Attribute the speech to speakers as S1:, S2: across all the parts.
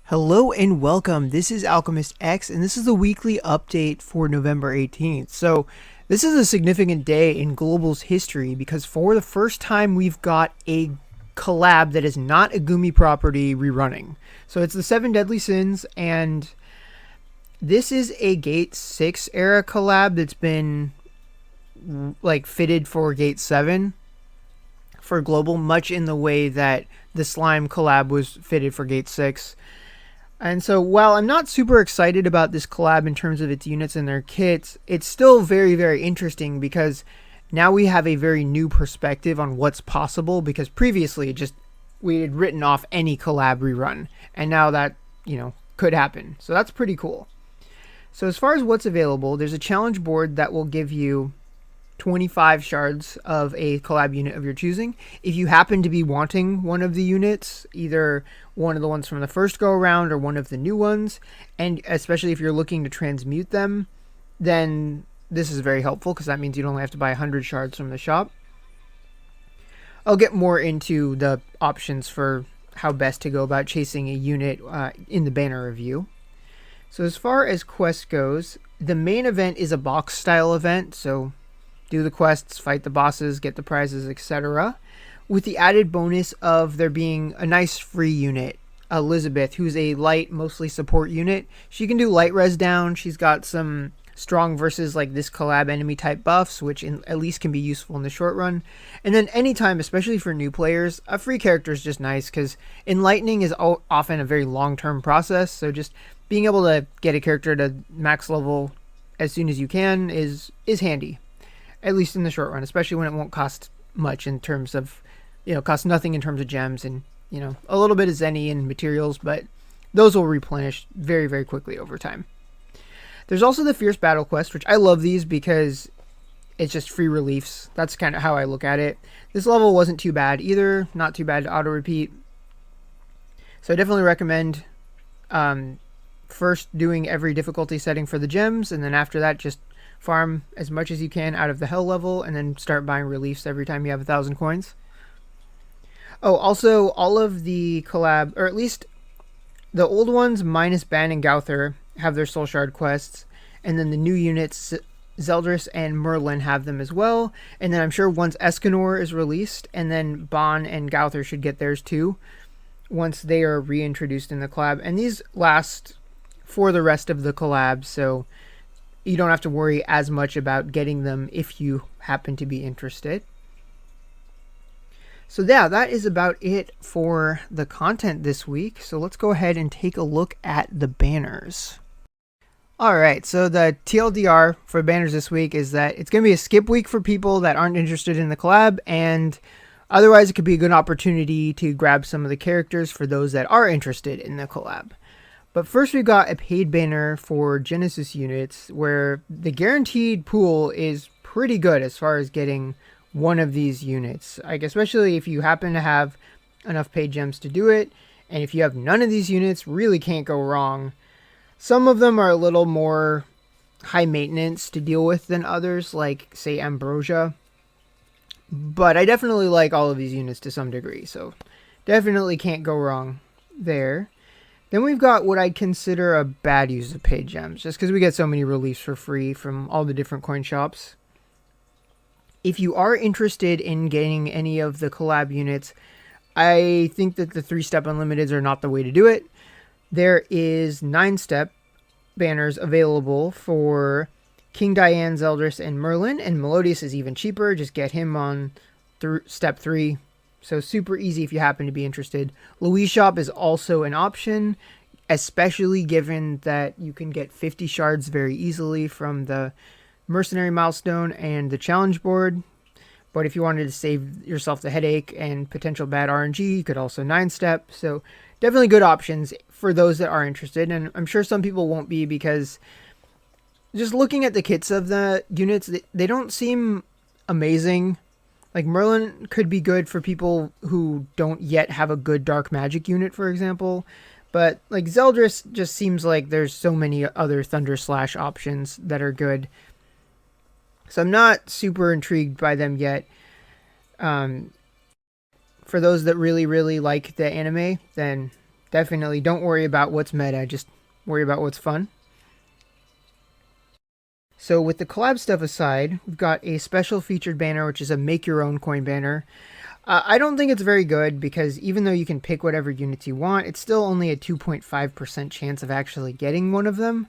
S1: Hello and welcome. This is Alchemist X, and this is the weekly update for November 18th. So, this is a significant day in Global's history because for the first time we've got a collab that is not a Gumi property rerunning. So, it's the Seven Deadly Sins, and this is a Gate 6 era collab that's been fitted for Gate 7 for Global, much in the way that the Slime collab was fitted for Gate 6. And so while I'm not super excited about this collab in terms of its units and their kits, it's still very, very interesting because now we have a very new perspective on what's possible, because previously we had written off any collab rerun, and now that, could happen. So that's pretty cool. So as far as what's available, there's a challenge board that will give you 25 shards of a collab unit of your choosing. If you happen to be wanting one of the units, either one of the ones from the first go around or one of the new ones, and especially if you're looking to transmute them, then this is very helpful because that means you'd only have to buy 100 shards from the shop. I'll get more into the options for how best to go about chasing a unit in the banner review. So as far as quest goes, the main event is a box style event, so do the quests, fight the bosses, get the prizes, etc. With the added bonus of there being a nice free unit, Elizabeth, who's a light, mostly support unit. She can do light res down. She's got some strong versus like this collab enemy type buffs, which at least can be useful in the short run. And then anytime, especially for new players, a free character is just nice because enlightening is often a very long-term process. So just being able to get a character to max level as soon as you can is handy. At least in the short run, especially when it won't cost much in terms of, cost nothing in terms of gems and, a little bit of Zenny and materials, but those will replenish very, very quickly over time. There's also the Fierce Battle Quest, which I love these because it's just free reliefs. That's kind of how I look at it. This level wasn't too bad either, not too bad to auto-repeat. So I definitely recommend first doing every difficulty setting for the gems, and then after that, just farm as much as you can out of the hell level, and then start buying reliefs every time you have 1,000 coins. Oh, also, all of the collab, or at least the old ones minus Ban and Gauther, have their Soul Shard quests, and then the new units, Zeldris and Merlin, have them as well. And then I'm sure once Escanor is released, and then Ban and Gauther should get theirs too, once they are reintroduced in the collab. And these last for the rest of the collab, so you don't have to worry as much about getting them if you happen to be interested. So yeah, that is about it for the content this week. So let's go ahead and take a look at the banners. Alright, so the TLDR for banners this week is that it's going to be a skip week for people that aren't interested in the collab, and otherwise it could be a good opportunity to grab some of the characters for those that are interested in the collab. But first we've got a paid banner for Genesis units where the guaranteed pool is pretty good as far as getting one of these units. Like, especially if you happen to have enough paid gems to do it, and if you have none of these units, really can't go wrong. Some of them are a little more high maintenance to deal with than others, like say Ambrosia. But I definitely like all of these units to some degree, so definitely can't go wrong there. Then we've got what I'd consider a bad use of paid gems, just because we get so many reliefs for free from all the different coin shops. If you are interested in getting any of the collab units, I think that the 3-step unlimiteds are not the way to do it. There is 9-step banners available for King Diane, Zeldris, and Merlin, and Melodious is even cheaper. Just get him on step 3. So super easy if you happen to be interested. Louise Shop is also an option, especially given that you can get 50 shards very easily from the Mercenary Milestone and the Challenge Board. But if you wanted to save yourself the headache and potential bad RNG, you could also 9-step. So definitely good options for those that are interested. And I'm sure some people won't be, because just looking at the kits of the units, they don't seem amazing. Like, Merlin could be good for people who don't yet have a good dark magic unit, for example. But, like, Zeldris just seems like there's so many other Thunder Slash options that are good. So I'm not super intrigued by them yet. For those that really, really like the anime, then definitely don't worry about what's meta, just worry about what's fun. So with the collab stuff aside, we've got a special featured banner, which is a make your own coin banner. I don't think it's very good because even though you can pick whatever units you want, it's still only a 2.5% chance of actually getting one of them.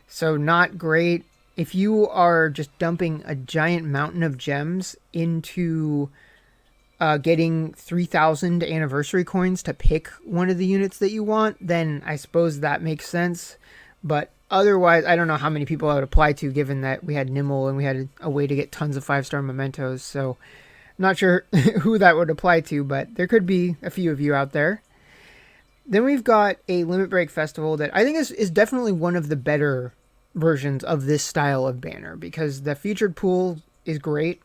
S1: So not great. If you are just dumping a giant mountain of gems into getting 3,000 anniversary coins to pick one of the units that you want, then I suppose that makes sense. But otherwise, I don't know how many people I would apply to, given that we had Nimble and we had a way to get tons of 5-star mementos. So I'm not sure who that would apply to, but there could be a few of you out there. Then we've got a Limit Break Festival that I think is definitely one of the better versions of this style of banner, because the featured pool is great.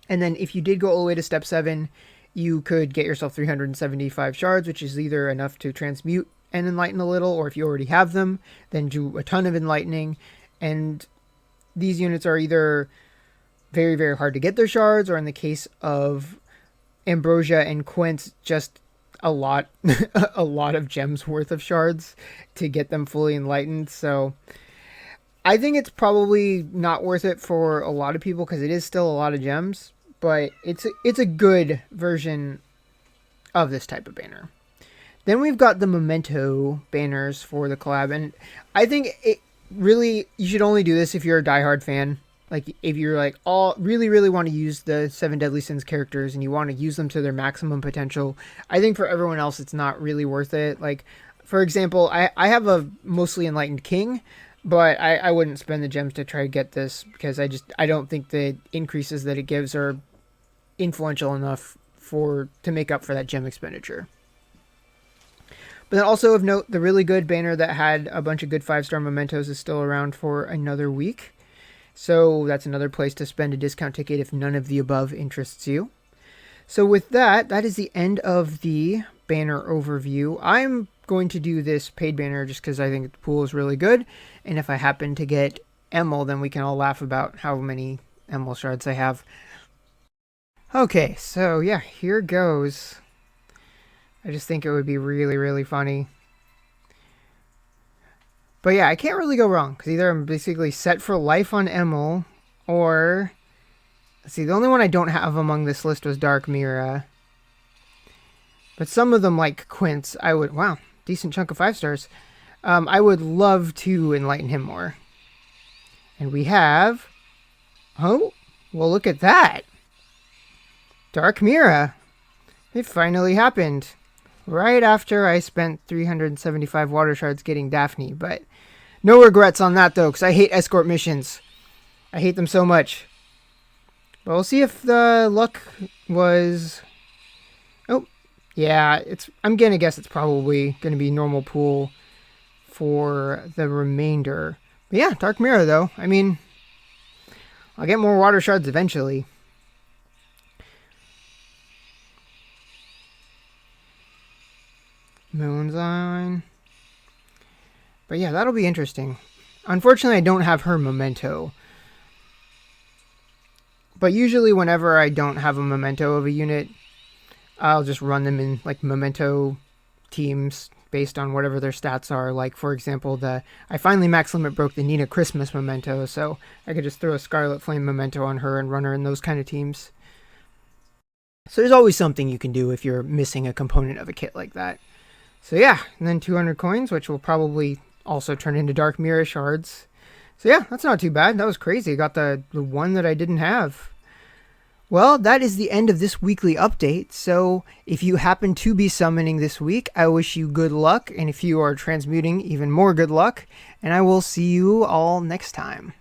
S1: And then if you did go all the way to step 7, you could get yourself 375 shards, which is either enough to transmute and enlighten a little, or if you already have them, then do a ton of enlightening. And these units are either very, very hard to get their shards, or in the case of Ambrosia and Quince, just a lot of gems worth of shards to get them fully enlightened. So I think it's probably not worth it for a lot of people because it is still a lot of gems, but it's a good version of this type of banner. Then we've got the memento banners for the collab, and I think it really, you should only do this if you're a diehard fan. Like if you're like really want to use the 7 Deadly Sins characters and you want to use them to their maximum potential. I think for everyone else it's not really worth it. Like for example, I have a mostly enlightened king, but I wouldn't spend the gems to try to get this because I don't think the increases that it gives are influential enough to make up for that gem expenditure. But then also of note, the really good banner that had a bunch of good 5-star mementos is still around for another week. So that's another place to spend a discount ticket if none of the above interests you. So with that is the end of the banner overview. I'm going to do this paid banner just because I think the pool is really good. And if I happen to get Emil, then we can all laugh about how many Emil shards I have. Okay, so yeah, here goes. I just think it would be really, really funny. But yeah, I can't really go wrong, because either I'm basically set for life on Emil, or... Let's see, the only one I don't have among this list was Dark Mira. But some of them, like Quince, I would... Wow, decent chunk of 5 stars. I would love to enlighten him more. And we have... Oh, well look at that! Dark Mira! It finally happened. Right after I spent 375 water shards getting Daphne, but no regrets on that though, because I hate escort missions. I hate them so much. But we'll see if the luck was... Oh, yeah, I'm gonna guess it's probably gonna be normal pool for the remainder. But yeah, Dark Mirror though. I mean, I'll get more water shards eventually. Moonshine. But yeah, that'll be interesting. Unfortunately, I don't have her memento. But usually whenever I don't have a memento of a unit, I'll just run them in like memento teams based on whatever their stats are. Like for example, I finally max limit broke the Nina Christmas memento, so I could just throw a Scarlet Flame memento on her and run her in those kind of teams. So there's always something you can do if you're missing a component of a kit like that. So yeah, and then 200 coins, which will probably also turn into Dark Mirror shards. So yeah, that's not too bad. That was crazy. I got the one that I didn't have. Well, that is the end of this weekly update. So if you happen to be summoning this week, I wish you good luck. And if you are transmuting, even more good luck. And I will see you all next time.